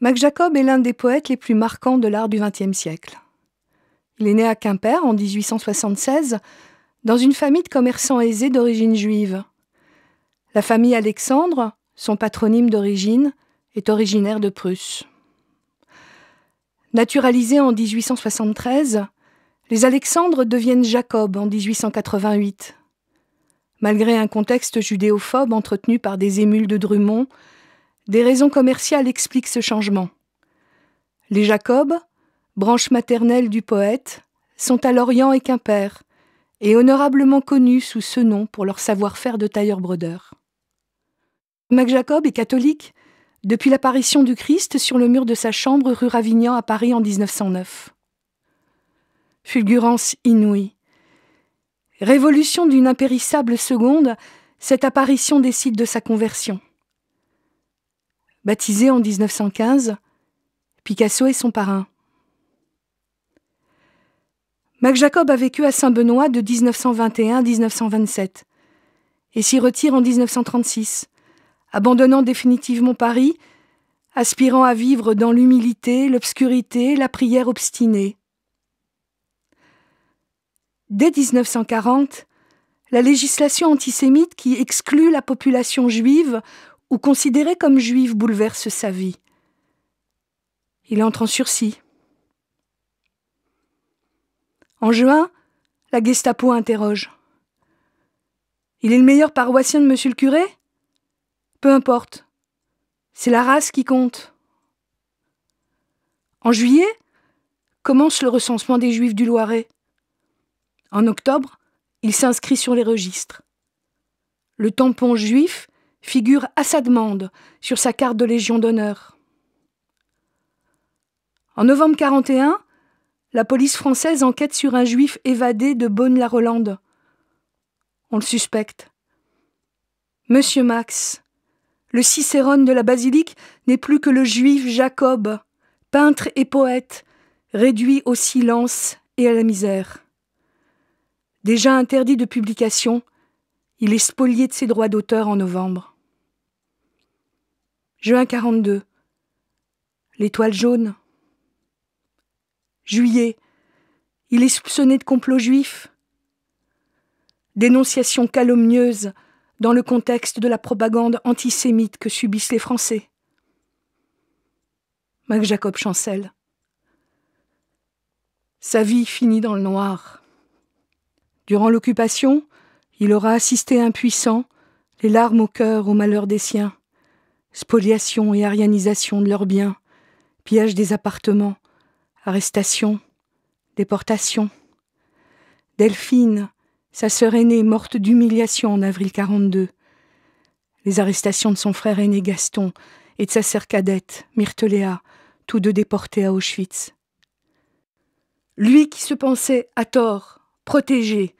Mac Jacob est l'un des poètes les plus marquants de l'art du XXe siècle. Il est né à Quimper en 1876 dans une famille de commerçants aisés d'origine juive. La famille Alexandre, son patronyme d'origine, est originaire de Prusse. Naturalisés en 1873, les Alexandres deviennent Jacob en 1888. Malgré un contexte judéophobe entretenu par des émules de Drummond, des raisons commerciales expliquent ce changement. Les Jacob, branche maternelle du poète, sont à Lorient et Quimper, et honorablement connus sous ce nom pour leur savoir-faire de tailleur-brodeur. Mac Jacob est catholique depuis l'apparition du Christ sur le mur de sa chambre rue Ravignan à Paris en 1909. Fulgurance inouïe. Révolution d'une impérissable seconde, cette apparition décide de sa conversion. Baptisé en 1915, Picasso est son parrain. Mac Jacob a vécu à Saint-Benoît de 1921 à 1927 et s'y retire en 1936, abandonnant définitivement Paris, aspirant à vivre dans l'humilité, l'obscurité, la prière obstinée. Dès 1940, la législation antisémite qui exclut la population juive ou considérée comme juive bouleverse sa vie. Il entre en sursis. En juin, la Gestapo interroge. « Il est le meilleur paroissien de monsieur le curé ? Peu importe. C'est la race qui compte. » En juillet, commence le recensement des Juifs du Loiret. En octobre, il s'inscrit sur les registres. Le tampon juif figure à sa demande sur sa carte de Légion d'honneur. En novembre 1941, la police française enquête sur un juif évadé de Beaune-la-Rolande. On le suspecte. Monsieur Max, le Cicérone de la basilique n'est plus que le juif Jacob, peintre et poète, réduit au silence et à la misère. Déjà interdit de publication, il est spolié de ses droits d'auteur en novembre. Juin 1942. L'étoile jaune. Juillet. Il est soupçonné de complot juif. Dénonciation calomnieuse dans le contexte de la propagande antisémite que subissent les Français. Mac Jacob chancelle. Sa vie finit dans le noir. Durant l'occupation, il aura assisté impuissant, les larmes au cœur au malheur des siens, spoliation et arianisation de leurs biens, pillage des appartements, arrestation, déportation. Delphine, sa sœur aînée, morte d'humiliation en avril 1942. Les arrestations de son frère aîné Gaston et de sa sœur cadette, Myrteléa, tous deux déportés à Auschwitz. Lui qui se pensait, à tort, protégé,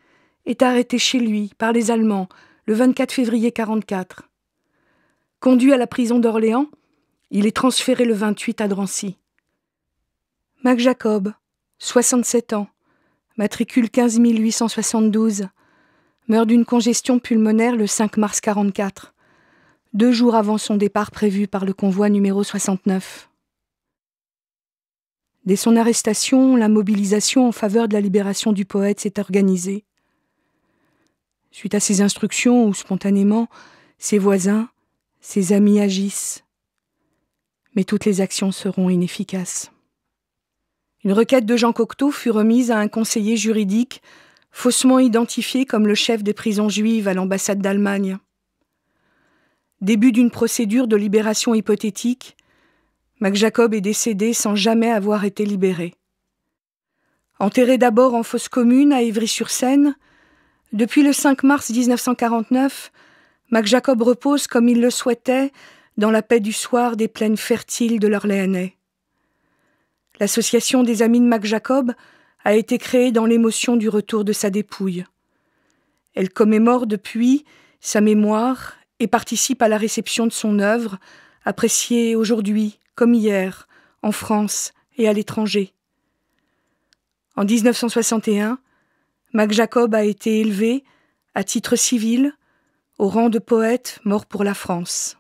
est arrêté chez lui par les Allemands le 24 février 1944. Conduit à la prison d'Orléans, il est transféré le 28 à Drancy. Mac Jacob, 67 ans, matricule 15 872, meurt d'une congestion pulmonaire le 5 mars 1944, 2 jours avant son départ prévu par le convoi numéro 69. Dès son arrestation, la mobilisation en faveur de la libération du poète s'est organisée. Suite à ses instructions ou spontanément, ses voisins, ses amis agissent. Mais toutes les actions seront inefficaces. Une requête de Jean Cocteau fut remise à un conseiller juridique faussement identifié comme le chef des prisons juives à l'ambassade d'Allemagne. Début d'une procédure de libération hypothétique, Mac Jacob est décédé sans jamais avoir été libéré. Enterré d'abord en fosse commune à Évry-sur-Seine, depuis le 5 mars 1949, Mac Jacob repose comme il le souhaitait dans la paix du soir des plaines fertiles de l'Orléanais. L'association des amis de Mac Jacob a été créée dans l'émotion du retour de sa dépouille. Elle commémore depuis sa mémoire et participe à la réception de son œuvre, appréciée aujourd'hui comme hier, en France et à l'étranger. En 1961, Mac Jacob a été élevé, à titre civil, au rang de poète mort pour la France.